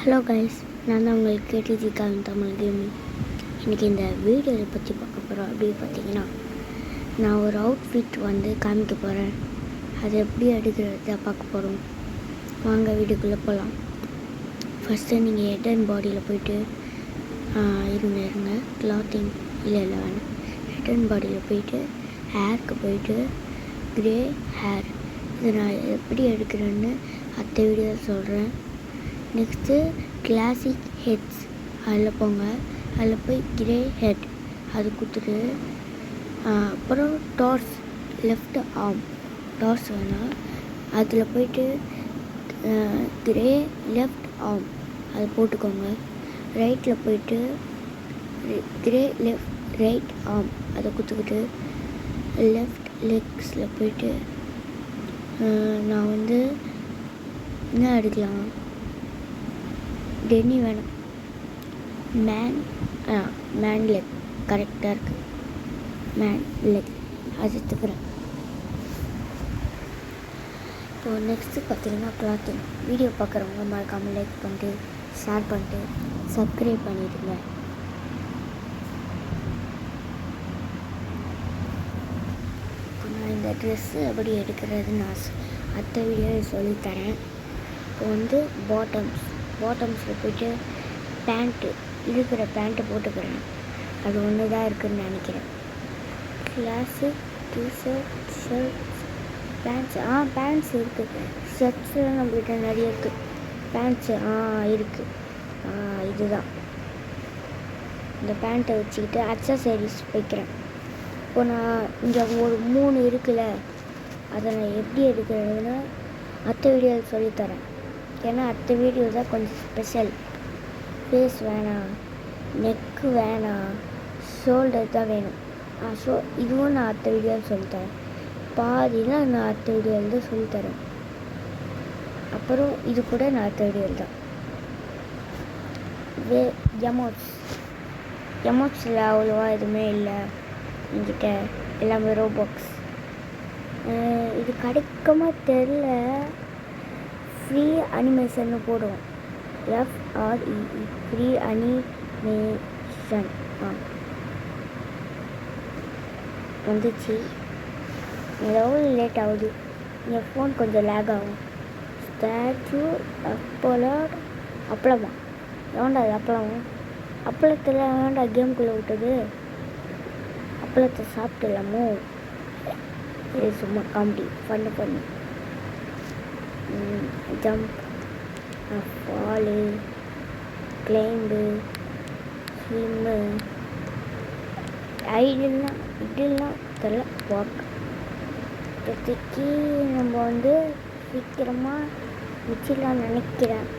Hello guys, நான் தான் உங்களுக்கு கேடிஜிக்கான தமிழ் கேமிங். இன்றைக்கி இந்த வீடியோவில் பற்றி பார்க்க போகிறோம். அப்படி பார்த்தீங்கன்னா, நான் ஒரு அவுட்ஃபிட் காமிக்க போகிறேன். அது எப்படி எடுக்கிறத பார்க்க போகிறோம். வாங்க வீடியோக்குள்ளே போகலாம். ஃபஸ்ட்டு நீங்கள் ஹெட் அண்ட் பாடியில் போய்ட்டு இருங்க கிளாத்திங் இல்லை வேணும். ஹெட் அண்ட் பாடியில் போய்ட்டு ஹேருக்கு போய்ட்டு க்ரே ஹேர் இது நான் எப்படி எடுக்கிறேன்னு அடுத்த வீடியோவில் சொல்கிறேன். நெக்ஸ்ட்டு கிளாசிக் ஹெட்ஸ் அதில் போங்க. அதில் போய் க்ரே ஹெட் அது கொடுத்துட்டு அப்புறம் டார்ஸ் லெஃப்ட் ஆர்ம் டார்ஸ் வேணால் அதில் போய்ட்டு க்ரே லெஃப்ட் ஆர்ம் அது போட்டுக்கோங்க. ரைட்டில் போய்ட்டு க்ரே ரைட் ஆர்ம் அதை கொடுத்துக்கிட்டு லெஃப்ட் லெக்ஸில் போய்ட்டு நான் என்ன எடுக்கலாம், டென்னி வேணும். மேன் லெக் கரெக்டாக இருக்குது. மேன் லெக் அது எடுத்துக்கிறேன். இப்போது நெக்ஸ்ட்டு பார்த்தீங்கன்னா கிளாத்திங். வீடியோ பார்க்குறவங்க மறக்காமல் லைக் பண்ணிட்டு ஷேர் பண்ணிட்டு சப்ஸ்கிரைப் பண்ணிடுங்க. இப்போ நான் இந்த ட்ரெஸ்ஸு எப்படி எடுக்கிறதுன்னு அடுத்த வீடியோவில் சொல்லித்தரேன். இப்போ பாட்டம்ஸில் போய்ட்டு பேண்ட்டு இருக்கிற பேண்ட்டு போட்டுக்கிறேன். அது ஒன்று தான் இருக்குதுன்னு நினைக்கிறேன். Classic t-shirt shirts pants pants இருக்குது. ஷர்ட்ஸ்லாம் நம்மகிட்ட நிறைய இருக்குது. பேண்ட்ஸு இருக்குது. இதுதான் இந்த பேண்ட்டை வச்சுக்கிட்டு அக்சசரிஸ் வைக்கிறேன். இப்போ நான் இங்கே ஒரு 3 இருக்குல்ல, அதை நான் எப்படி எடுக்கிறதுன்னு அடுத்த வீடியோவில் சொல்லித்தரேன். ஏன்னா அடுத்த வீடியோ தான் கொஞ்சம் ஸ்பெஷல். ஃபேஸ் வேணாம், நெக்கு வேணாம், ஷோல்டர் தான் வேணும். இதுவும் நான் அடுத்த வீடியோவில் சொல்லித்தரேன். பாதிலாம் நான் அடுத்த வீடியோவில் தான் சொல்லித்தரேன். அப்புறம் இது கூட நான் அடுத்த வீடியோவில் தான். எமோட்ஸில் அவ்வளோவா எதுவுமே இல்லை என்கிட்ட, எல்லாமே ரோபாக்ஸ். இது கிடைக்குமா தெரில. ஃப்ரீ அனிமேஷன்னு போடுவோம். FREE ஃப்ரீ அனிமேஷன் வந்துச்சு. எவ்வளோ லேட் ஆகுது. என் ஃபோன் கொஞ்சம் லேக் ஆகும். ஸ்டாச்சு அப்பளமா ஏன்டா அது அப்பளத்தில் ஏன்டா கேமுக்குள்ளே விட்டது? அப்பளத்தை சாப்பிட்டுலாமோ? இது சும்மா காமெடி பண்ணு. ஜம்ப், ஃபாலு, கிளைம்பு, ஸ்விம்மு, இதெல்லாம் தெரியல. வாக். இப்போதைக்கு நம்ம சீக்கிரமாக முடிச்சிடலாம்னு நினைக்கிறேன்.